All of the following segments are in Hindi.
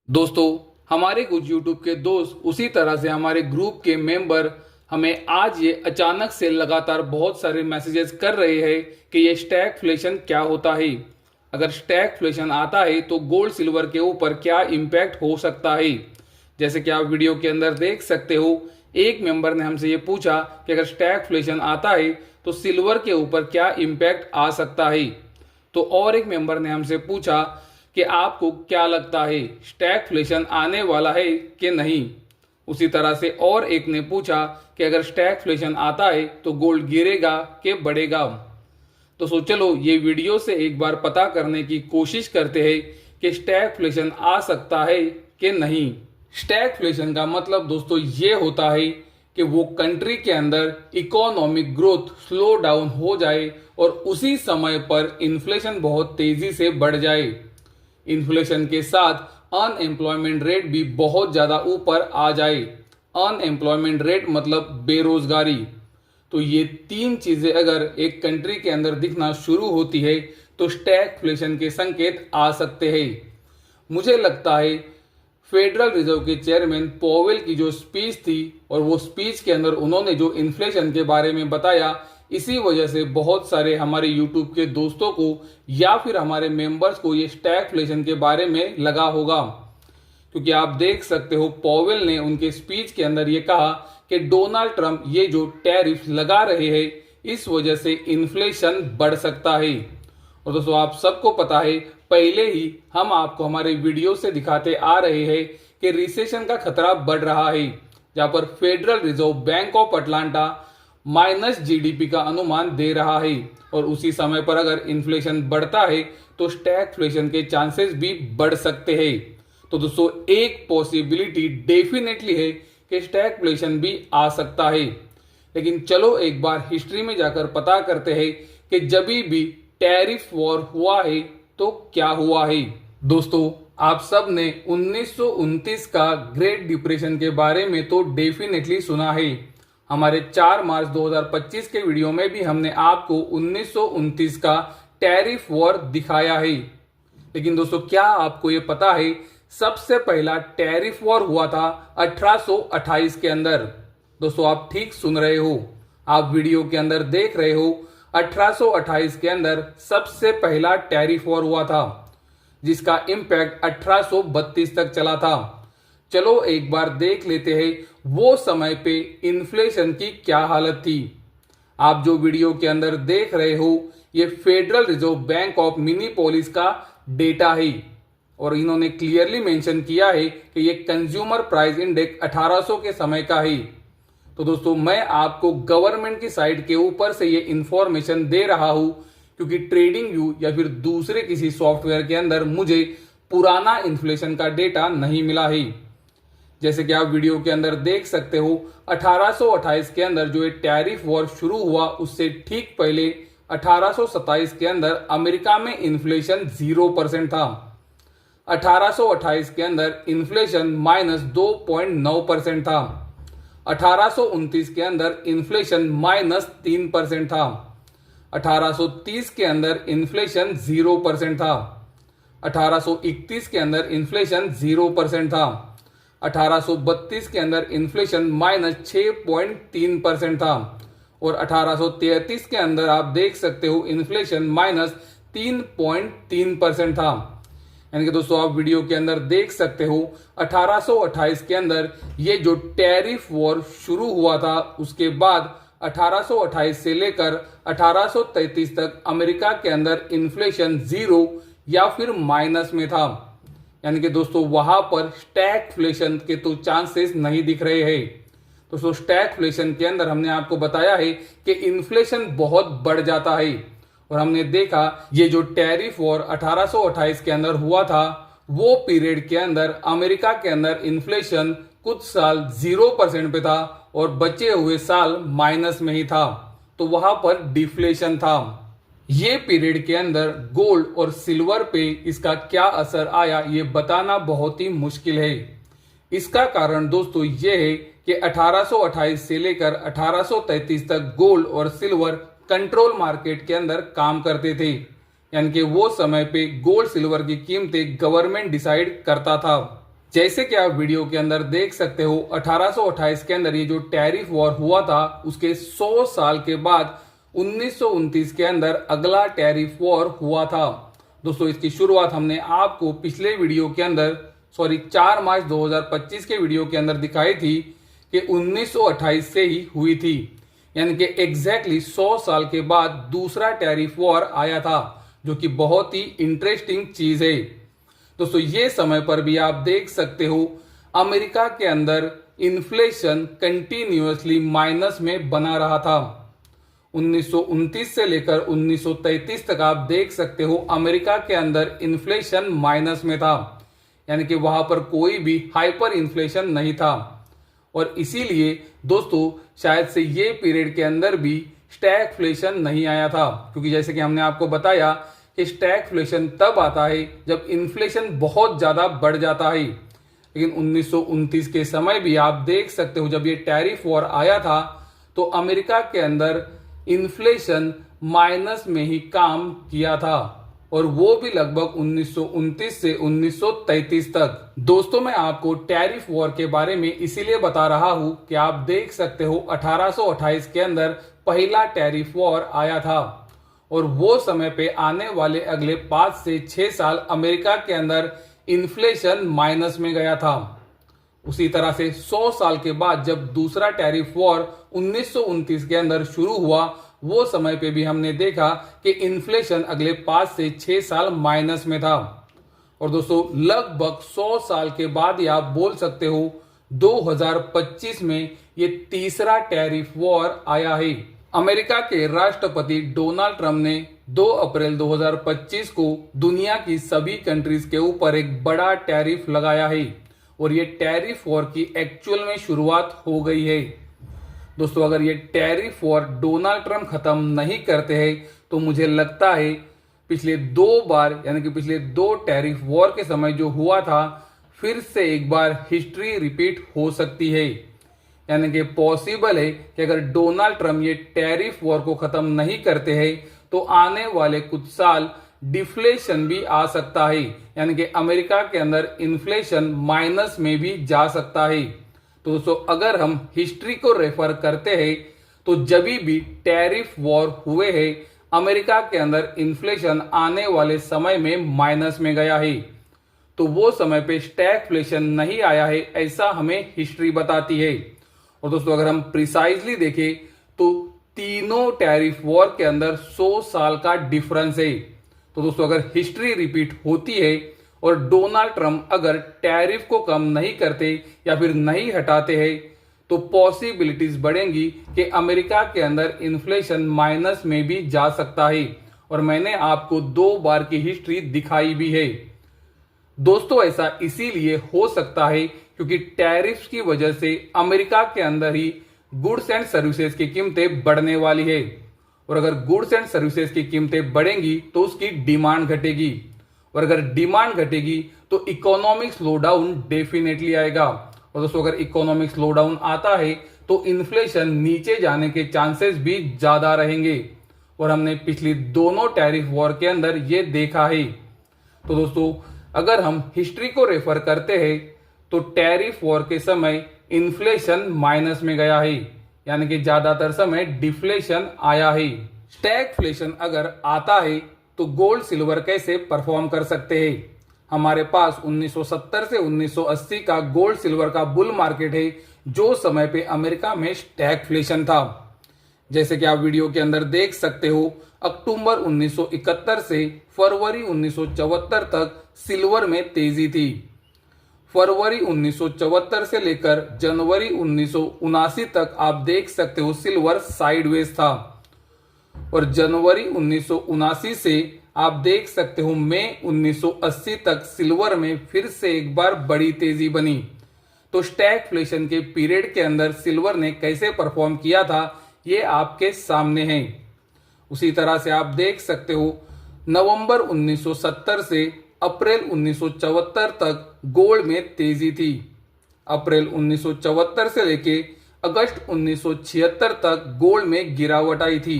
दोस्तों, हमारे कुछ YouTube के दोस्त उसी तरह से हमारे ग्रुप के मेंबर हमें आज ये अचानक से लगातार बहुत सारे मैसेजेस कर रहे हैं कि ये स्टैगफ्लेशन क्या होता है। अगर स्टैगफ्लेशन आता है तो गोल्ड सिल्वर के ऊपर क्या इम्पैक्ट हो सकता है। जैसे कि आप वीडियो के अंदर देख सकते हो, एक मेंबर ने हमसे ये पूछा कि अगर स्टैगफ्लेशन आता है तो सिल्वर के ऊपर क्या इम्पैक्ट आ सकता है। तो और एक मेंबर ने हमसे पूछा कि आपको क्या लगता है, स्टैगफ्लेशन आने वाला है कि नहीं। उसी तरह से और एक ने पूछा कि अगर स्टैगफ्लेशन आता है तो गोल्ड गिरेगा कि बढ़ेगा। तो चलो ये वीडियो से एक बार पता करने की कोशिश करते हैं कि स्टैगफ्लेशन आ सकता है कि नहीं। स्टैगफ्लेशन का मतलब दोस्तों ये होता है कि वो कंट्री के अंदर इकोनॉमिक ग्रोथ स्लो डाउन हो जाए और उसी समय पर इन्फ्लेशन बहुत तेजी से बढ़ जाए। इन्फ्लेशन के साथ अनएम्प्लॉयमेंट रेट भी बहुत ज़्यादा ऊपर आ जाए। अनएम्प्लॉयमेंट रेट मतलब बेरोजगारी। तो ये तीन चीज़ें अगर एक कंट्री के अंदर दिखना शुरू होती है तो स्टैगफ्लेशन के संकेत आ सकते हैं। मुझे लगता है फेडरल रिजर्व के चेयरमैन पॉवेल की जो स्पीच थी और वो स्पीच के अंदर उन्होंने जो इन्फ्लेशन के बारे में बताया, इसी वजह से बहुत सारे हमारे यूट्यूब के दोस्तों को या फिर हमारे मेंबर्स को ये स्टैगफ्लेशन के बारे में लगा होगा। क्योंकि आप देख सकते हो पॉवेल ने उनके स्पीच के अंदर ये कहा कि डोनाल्ड ट्रंप ये जो टैरिफ लगा रहे हैं इस वजह से इन्फ्लेशन बढ़ सकता है। और दोस्तों आप सबको पता है, पहले ही हम आपको हमारे वीडियो से दिखाते आ रहे हैं कि रिसेशन का खतरा बढ़ रहा है, जहां पर federal reserve bank of Atlanta minus GDP का अनुमान दे रहा है। और उसी समय पर अगर इन्फ्लेशन बढ़ता है तो स्टैगफ्लेशन के चांसेस भी बढ़ सकते हैं। तो दोस्तों एक पॉसिबिलिटी डेफिनेटली है कि स्टैगफ्लेशन भी आ सकता है। लेकिन चलो एक बार हिस्ट्री में जाकर पता करते हैं कि जब भी टैरिफ वॉर हुआ है तो क्या हुआ है। दोस्तों आप सब ने 1929 का ग्रेट डिप्रेशन के बारे में तो डेफिनेटली सुना है। हमारे 4 मार्च 2025 के वीडियो में भी हमने आपको 1929 का टैरिफ वॉर दिखाया है। लेकिन दोस्तों क्या आपको ये पता है, सबसे पहला टैरिफ वॉर हुआ था 1828 के अंदर। दोस्तों आप ठीक सुन रहे हो, आप वीडियो के अंदर देख रहे हो, 1828 के अंदर सबसे पहला टैरिफ वॉर हुआ था जिसका इम्पैक्ट 1832 तक चला था। चलो एक बार देख लेते हैं वो समय पे इन्फ्लेशन की क्या हालत थी। आप जो वीडियो के अंदर देख रहे हो ये फेडरल रिजर्व बैंक ऑफ मिनीपोलिस का डेटा है और इन्होंने क्लियरली मेंशन किया है कि ये कंज्यूमर प्राइस इंडेक्स 1800 के समय का है। तो दोस्तों मैं आपको गवर्नमेंट की साइट के ऊपर से ये इंफॉर्मेशन दे रहा हूं क्योंकि ट्रेडिंग व्यू या फिर दूसरे किसी सॉफ्टवेयर के अंदर मुझे पुराना इन्फ्लेशन का डेटा नहीं मिला है। जैसे कि आप वीडियो के अंदर देख सकते हो, 1828 के अंदर जो ये टैरिफ वॉर शुरू हुआ उससे ठीक पहले 1827 के अंदर अमेरिका में इन्फ्लेशन 0% था। 1828 के अंदर इन्फ्लेशन -2.9% था। 1829 के अंदर इन्फ्लेशन -3% था। 1830 के अंदर इन्फ्लेशन 0% था। 1831 के अंदर इन्फ्लेशन 0% था। 1832 के अंदर इन्फ्लेशन -6.3% था और 1833 के अंदर आप देख सकते हो इन्फ्लेशन -3.3% था। यानी कि दोस्तों आप वीडियो के अंदर देख सकते हो 1828 के अंदर ये जो टैरिफ वॉर शुरू हुआ था उसके बाद 1828 से लेकर 1833 तक अमेरिका के अंदर इन्फ्लेशन 0 या फिर माइनस में था। यानी कि दोस्तों वहां पर स्टैगफ्लेशन के तो चांसेस नहीं दिख रहे हैं। दोस्तों स्टैगफ्लेशन के अंदर हमने आपको बताया है कि इन्फ्लेशन बहुत बढ़ जाता है और हमने देखा ये जो टैरिफ वॉर 1828 के अंदर हुआ था वो पीरियड के अंदर अमेरिका के अंदर इन्फ्लेशन कुछ साल 0% पे था और बचे हुए साल माइनस में ही था। तो वहां पर डिफ्लेशन था। ये पीरियड के अंदर गोल्ड और सिल्वर पे इसका क्या असर आया ये बताना बहुत ही मुश्किल है। इसका कारण दोस्तों ये है कि 1828 से लेकर 1833 तक गोल्ड और सिल्वर कंट्रोल मार्केट के अंदर काम करते थे। यानी कि वो समय पे गोल्ड सिल्वर की कीमतें गवर्नमेंट डिसाइड करता था। जैसे कि आप वीडियो के अंदर देख सकते हो 1828 के अंदर ये जो टैरिफ वॉर हुआ था उसके 100 साल के बाद 1929 के अंदर अगला टैरिफ वॉर हुआ था। दोस्तों इसकी शुरुआत हमने आपको पिछले वीडियो के अंदर 4 मार्च 2025 के वीडियो के अंदर दिखाई थी कि 1928 से ही हुई थी, यानी कि एग्जैक्टली 100 साल के बाद दूसरा टैरिफ वॉर आया था, जो कि बहुत ही इंटरेस्टिंग चीज है। दोस्तों ये समय पर भी आप देख सकते हो अमेरिका के अंदर इन्फ्लेशन कंटिन्यूअसली माइनस में बना रहा था। 1929 से लेकर 1933 तक आप देख सकते हो अमेरिका के अंदर इन्फ्लेशन माइनस में था, यानी कि वहां पर कोई भी हाइपर इन्फ्लेशन नहीं था। और इसीलिए दोस्तों शायद से ये पीरियड के अंदर भी स्टैगफ्लेशन नहीं आया था, क्योंकि जैसे कि हमने आपको बताया कि स्टैगफ्लेशन तब आता है जब इन्फ्लेशन बहुत ज्यादा बढ़ जाता है। लेकिन 1929 के समय भी आप देख सकते हो जब ये टैरिफ वॉर आया था तो अमेरिका के अंदर इन्फ्लेशन माइनस में ही काम किया था, और वो भी लगभग 1929 से 1933 तक। दोस्तों मैं आपको टैरिफ वॉर के बारे में इसीलिए बता रहा हूं कि आप देख सकते हो 1828 के अंदर पहला टैरिफ वॉर आया था, और वो समय पे आने वाले अगले 5 से 6 साल अमेरिका के अंदर इन्फ्लेशन माइनस में गया था। उसी तरह से 100 साल के बाद जब दूसरा टैरिफ वॉर 1929 के अंदर शुरू हुआ, वो समय पे भी हमने देखा कि इन्फ्लेशन अगले 5 से 6 साल माइनस में था। और दोस्तों लगभग 100 साल के बाद ही आप बोल सकते हो 2025 में ये तीसरा टैरिफ वॉर आया है। अमेरिका के राष्ट्रपति डोनाल्ड ट्रंप ने 2 अप्रैल 2025 को दुनिया की सभी कंट्रीज के ऊपर एक बड़ा टैरिफ लगाया है, और ये टैरिफ वॉर की एक्चुअल में शुरुआत हो गई है। दोस्तों अगर ये टैरिफ वॉर डोनाल्ड ट्रंप खत्म नहीं करते हैं तो मुझे लगता है पिछले 2 बार यानी कि पिछले 2 टैरिफ वॉर के समय जो हुआ था फिर से एक बार हिस्ट्री रिपीट हो सकती है। यानी कि पॉसिबल है कि अगर डोनाल्ड ट्रंप ये टैरिफ वॉर को खत्म नहीं करते हैं तो आने वाले कुछ साल डिफ्लेशन भी आ सकता है, यानी कि अमेरिका के अंदर इन्फ्लेशन माइनस में भी जा सकता है। तो दोस्तों अगर हम हिस्ट्री को रेफर करते हैं तो जब भी टैरिफ वॉर हुए हैं अमेरिका के अंदर इन्फ्लेशन आने वाले समय में माइनस में गया है, तो वो समय पे स्टैगफ्लेशन नहीं आया है, ऐसा हमें हिस्ट्री बताती है। और दोस्तों अगर हम प्रिसाइजली देखें तो तीनों टैरिफ वॉर के अंदर 100 साल का डिफरेंस है। तो दोस्तों अगर हिस्ट्री रिपीट होती है और डोनाल्ड ट्रंप अगर टैरिफ को कम नहीं करते या फिर नहीं हटाते हैं तो पॉसिबिलिटीज बढ़ेंगी कि अमेरिका के अंदर इन्फ्लेशन माइनस में भी जा सकता है, और मैंने आपको 2 बार की हिस्ट्री दिखाई भी है। दोस्तों ऐसा इसीलिए हो सकता है क्योंकि टैरिफ्स की वजह से अमेरिका के अंदर ही गुड्स एंड सर्विसेज की कीमतें बढ़ने वाली है, और अगर गुड्स एंड सर्विसेज की कीमतें बढ़ेंगी तो उसकी डिमांड घटेगी, और अगर डिमांड घटेगी तो इकोनॉमिक स्लोडाउन डेफिनेटली आएगा। और दोस्तों अगर इकोनॉमिक स्लोडाउन आता है तो इन्फ्लेशन नीचे जाने के चांसेस भी ज्यादा रहेंगे, और हमने पिछली दोनों टैरिफ वॉर के अंदर ये देखा है। तो दोस्तों अगर हम हिस्ट्री को रेफर करते हैं तो टैरिफ वॉर के समय इन्फ्लेशन माइनस में गया है, यानी कि ज्यादातर समय डिफ्लेशन आया है। स्टैगफ्लेशन अगर आता है तो गोल्ड सिल्वर कैसे परफॉर्म कर सकते हैं? हमारे पास 1970 से 1980 का गोल्ड सिल्वर का बुल मार्केट है, जो समय पे अमेरिका में स्टैगफ्लेशन था। जैसे कि आप वीडियो के अंदर देख सकते हो अक्टूबर 1971 से फरवरी 1974 तक सिल्वर में तेजी थी। फरवरी 1974 से लेकर जनवरी 1979 तक आप देख सकते हो सिल्वर साइडवेज था, और जनवरी 1979 से आप देख सकते हो मई 1980 तक सिल्वर में फिर से एक बार बड़ी तेजी बनी। तो स्टैगफ्लेशन के पीरियड के अंदर सिल्वर ने कैसे परफॉर्म किया था ये आपके सामने है। उसी तरह से आप देख सकते हो नवंबर 1970 से अप्रैल 1974 तक गोल्ड में तेजी थी। अप्रैल 1974 से लेके अगस्त 1976 तक गोल्ड में गिरावट आई थी।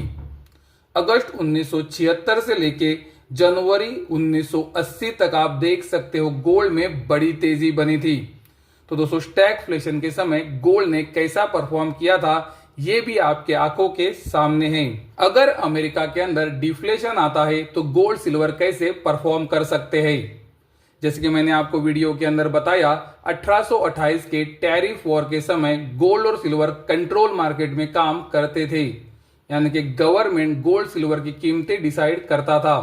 अगस्त 1976 से लेके जनवरी 1980 तक आप देख सकते हो गोल्ड में बड़ी तेजी बनी थी। तो दोस्तों स्टैगफ्लेशन के समय गोल्ड ने कैसा परफॉर्म किया था ये भी आपके आंखों के सामने है। अगर अमेरिका के अंदर डिफ्लेशन आता है तो गोल्ड सिल्वर कैसे परफॉर्म कर सकते हैं, जैसे कि मैंने आपको वीडियो के अंदर बताया 1828 के टैरिफ वॉर के समय गोल्ड और सिल्वर कंट्रोल मार्केट में काम करते थे, यानी कि गवर्नमेंट गोल्ड सिल्वर की कीमतें डिसाइड करता था।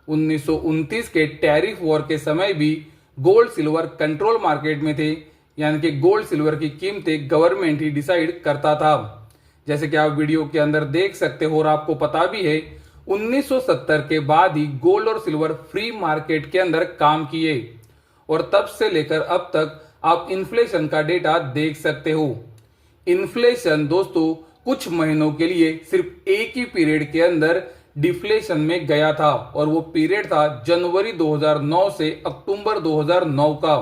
1929 के टैरिफ वॉर के समय भी गोल्ड सिल्वर कंट्रोल मार्केट में थे, यानी कि गोल्ड सिल्वर की कीमतें गवर्नमेंट ही डिसाइड करता था, जैसे कि आप वीडियो के अंदर देख सकते हो। और आपको पता भी है 1970 के बाद ही गोल्ड और सिल्वर फ्री मार्केट के अंदर काम किए और तब से लेकर अब तक आप इन्फ्लेशन का डेटा देख सकते हो। इन्फ्लेशन दोस्तों कुछ महीनों के लिए सिर्फ एक ही पीरियड के अंदर डिफ्लेशन में गया था और वो पीरियड था जनवरी 2009 से अक्टूबर 2009 का।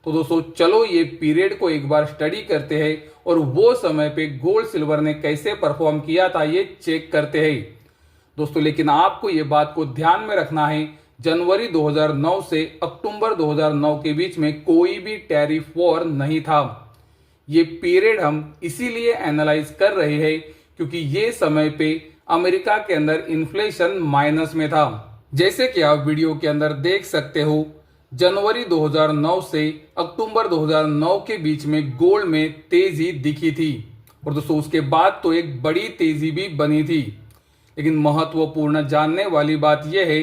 तो दोस्तों चलो ये पीरियड को एक बार स्टडी करते हैं और वो समय पे गोल्ड सिल्वर ने कैसे परफॉर्म किया था ये चेक करते हैं दोस्तों। लेकिन आपको ये बात को ध्यान में रखना है, जनवरी 2009 से अक्टूबर 2009 के बीच में कोई भी टैरिफ वॉर नहीं था। ये पीरियड हम इसीलिए एनालाइज कर रहे हैं क्योंकि ये समय पे अमेरिका के अंदर इन्फ्लेशन माइनस में था। जैसे कि आप वीडियो के अंदर देख सकते हो, जनवरी 2009 से अक्टूबर 2009 के बीच में गोल्ड में तेजी दिखी थी और दोस्तों उसके बाद तो एक बड़ी तेजी भी बनी थी। लेकिन महत्वपूर्ण जानने वाली बात यह है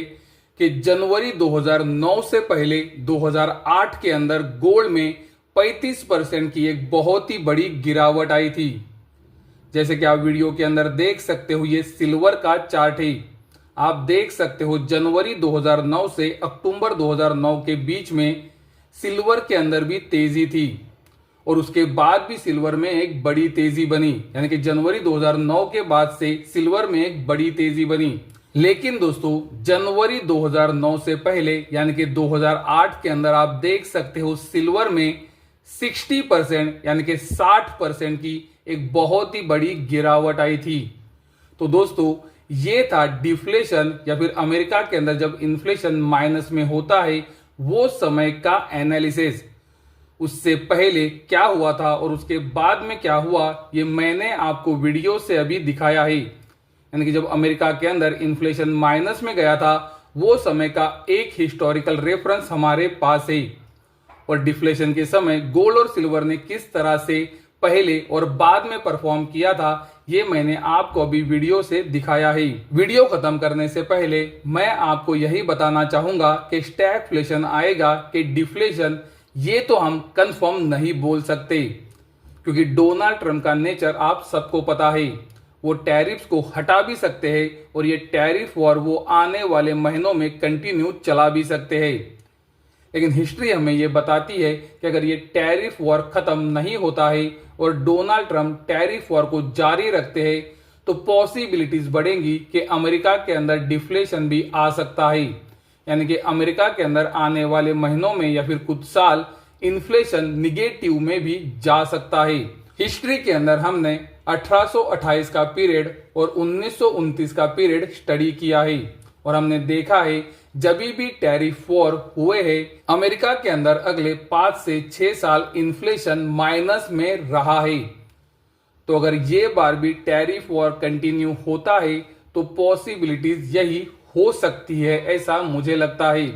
कि जनवरी 2009 से पहले 2008 के अंदर गोल्ड में 35% की एक बहुत ही बड़ी गिरावट आई थी। जैसे कि आप वीडियो के अंदर देख सकते हो, ये सिल्वर का चार्ट है। आप देख सकते हो जनवरी 2009 से अक्टूबर 2009 के बीच में सिल्वर के अंदर भी तेजी थी और उसके बाद भी सिल्वर में एक बड़ी तेजी बनी, यानी कि जनवरी 2009 के बाद से सिल्वर में एक बड़ी तेजी बनी। लेकिन दोस्तों जनवरी 2009 से पहले यानी कि 2008 के अंदर आप देख सकते हो सिल्वर में 60% यानी कि 60% की एक बहुत ही बड़ी गिरावट आई थी। तो दोस्तों ये था डिफ्लेशन या फिर अमेरिका के अंदर जब इन्फ्लेशन माइनस में होता है वो समय का एनालिसिस। उससे पहले क्या हुआ था और उसके बाद में क्या हुआ ये मैंने आपको वीडियो से अभी दिखाया है, यानी कि जब अमेरिका के अंदर इन्फ्लेशन माइनस में गया था वो समय का एक हिस्टोरिकल रेफरेंस हमारे पास है और डिफ्लेशन के समय गोल्ड और सिल्वर ने किस तरह से पहले और बाद में परफॉर्म किया था ये मैंने आपको अभी वीडियो से दिखाया है। वीडियो खत्म करने से पहले मैं आपको यही बताना चाहूंगा कि स्टैगफ्लेशन आएगा कि डिफ्लेशन ये तो हम कंफर्म नहीं बोल सकते क्योंकि डोनाल्ड ट्रंप का नेचर आप सबको पता है। वो टैरिफ्स को हटा भी सकते हैं और ये टैरिफ वॉर वो आने वाले महीनों में कंटिन्यू चला भी सकते हैं। लेकिन हिस्ट्री हमें ये बताती है कि अगर ये टैरिफ वॉर खत्म नहीं होता है और डोनाल्ड ट्रंप टैरिफ वॉर को जारी रखते हैं तो पॉसिबिलिटीज बढ़ेंगी कि अमेरिका के अंदर डिफ्लेशन भी आ सकता है, यानी कि अमेरिका के अंदर आने वाले महीनों में या फिर कुछ साल इन्फ्लेशन निगेटिव में भी जा सकता है। हिस्ट्री के अंदर हमने 1828 का पीरियड और 1929 का पीरियड स्टडी किया है और हमने देखा है जब भी टैरिफ वॉर हुए हैं अमेरिका के अंदर अगले 5 से 6 साल इन्फ्लेशन माइनस में रहा है। तो अगर ये बार भी टैरिफ वॉर कंटिन्यू होता है तो पॉसिबिलिटीज यही हो सकती है, ऐसा मुझे लगता है।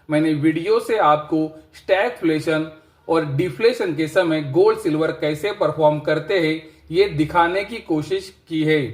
मैंने वीडियो से आपको स्टैगफ्लेशन और डिफ्लेशन के समय गोल्ड सिल्वर कैसे परफॉर्म करते हैं ये दिखाने की कोशिश की है।